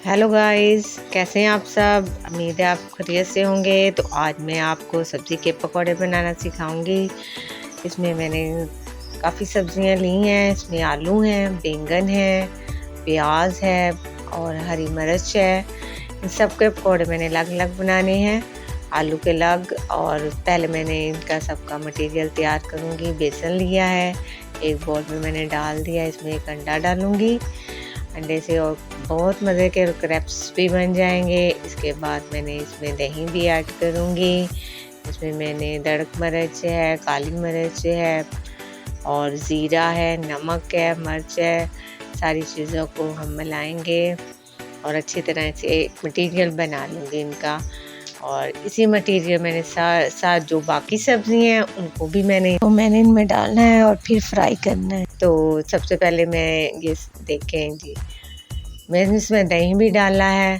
Hello guys, कैसे हैं आप सब। उम्मीद है आप खैरियत से होंगे। तो आज मैं आपको सब्ज़ी के पकौड़े बनाना सिखाऊंगी। इसमें मैंने काफ़ी सब्जियां ली हैं। इसमें आलू हैं, बैंगन है, प्याज है और हरी मिर्च है। इन सब के पकौड़े मैंने अलग अलग बनाने हैं, आलू के अलग। और पहले मैंने इनका सबका मटेरियल तैयार करूँगी। बेसन लिया है, एक बोल में मैंने डाल दिया। इसमें एक अंडा डालूँगी, अंडे से और बहुत मज़े के क्रैप्स भी बन जाएंगे। इसके बाद मैंने इसमें दही भी ऐड करूँगी। इसमें मैंने दड़क मिर्च है, काली मिर्च है और ज़ीरा है, नमक है, मिर्च है। सारी चीज़ों को हम मिलाएंगे और अच्छी तरह से मटेरियल बना लूँगी इनका। और इसी मटेरियल मैंने साथ जो बाकी सब्ज़ी हैं उनको भी मैंने इनमें डालना है और फिर फ्राई करना है। तो सबसे पहले मैं ये देखें जी, मैंने इसमें दही भी डाला है,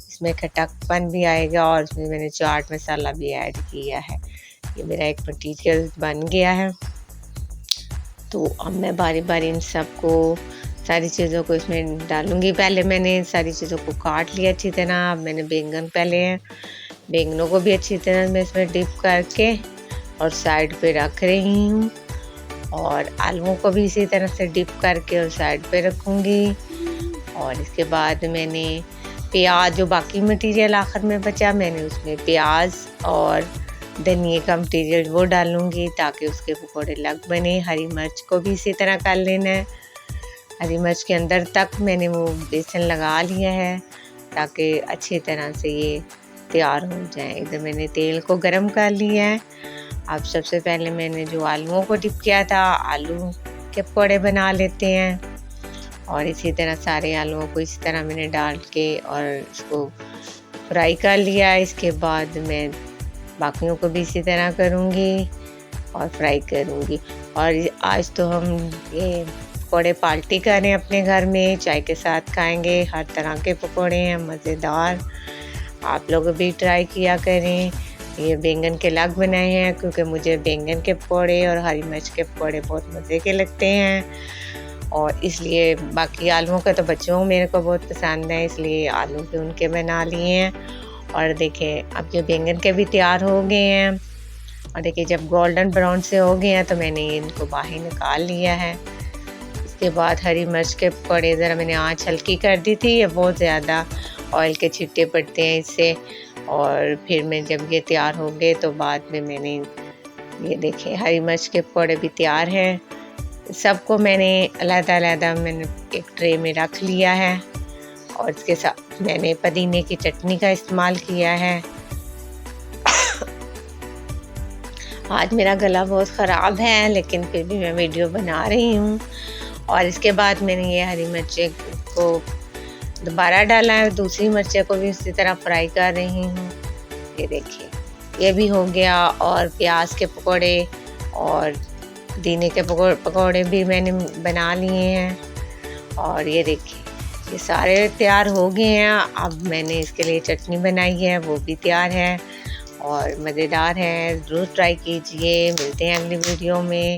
इसमें खट्टापन भी आएगा और इसमें मैंने चाट मसाला भी ऐड किया है। ये मेरा एक मटीरियल बन गया है। तो अब मैं बारी बारी इन सबको सारी चीज़ों को इसमें डालूंगी। पहले मैंने सारी चीज़ों को काट लिया अच्छी तरह। अब मैंने बैंगन पहले बैंगनों को भी अच्छी तरह मैं इसमें डिप करके और साइड पे रख रही हूँ। और आलूओं को भी इसी तरह से डिप करके और साइड पे रखूँगी। और इसके बाद मैंने प्याज, जो बाकी मटेरियल आखिर में बचा, मैंने उसमें प्याज और धनिए का मटेरियल वो डालूँगी ताकि उसके पकौड़े अलग बने। हरी मिर्च को भी इसी तरह कर लेना है। हरी मिर्च के अंदर तक मैंने वो बेसन लगा लिया है ताकि अच्छी तरह से ये तैयार हो जाए। इधर मैंने तेल को गरम कर लिया है। अब सबसे पहले मैंने जो आलूओं को डिप किया था, आलू के पकौड़े बना लेते हैं। और इसी तरह सारे आलूओं को इसी तरह मैंने डाल के और इसको फ्राई कर लिया। इसके बाद मैं बाकियों को भी इसी तरह करूँगी और फ्राई करूँगी। और आज तो हम ये पकौड़े पार्टी करें अपने घर में, चाय के साथ खाएंगे। हर तरह के पकौड़े हैं, मज़ेदार। आप लोग भी ट्राई किया करें। ये बैंगन के अलग बनाए हैं क्योंकि मुझे बैंगन के पकौड़े और हरी मिर्च के पकौड़े बहुत मज़े के लगते हैं। और इसलिए बाकी आलूओं के तो बच्चों मेरे को बहुत पसंद है, इसलिए आलू के उनके बना लिए हैं। और देखें अब ये बैंगन के भी तैयार हो गए हैं। और देखिए जब गोल्डन ब्राउन से हो गए हैं तो मैंने इनको बाहर निकाल लिया है। इसके बाद हरी मिर्च के पकौड़े ज़रा मैंने आँच हल्की कर दी थी, ये बहुत ज़्यादा ऑयल के छिट्टे पड़ते हैं इससे। और फिर मैं जब ये तैयार हो गए तो बाद में मैंने ये देखें हरी मिर्च के पकौड़े भी तैयार हैं। सबको मैंने अलग-अलग मैंने एक ट्रे में रख लिया है। और इसके साथ मैंने पुदीने की चटनी का इस्तेमाल किया है। आज मेरा गला बहुत ख़राब है लेकिन फिर भी मैं वीडियो बना रही हूँ। और इसके बाद मैंने ये हरी मिर्चें को दोबारा डाला है, दूसरी मिर्चें को भी इसी तरह फ्राई कर रही हूँ। ये देखिए ये भी हो गया। और प्याज के पकौड़े और पुदीने के पकौड़े भी मैंने बना लिए हैं। और ये देखिए ये सारे तैयार हो गए हैं। अब मैंने इसके लिए चटनी बनाई है, वो भी तैयार है और मज़ेदार है। ज़रूर ट्राई कीजिए। मिलते हैं अगली वीडियो में।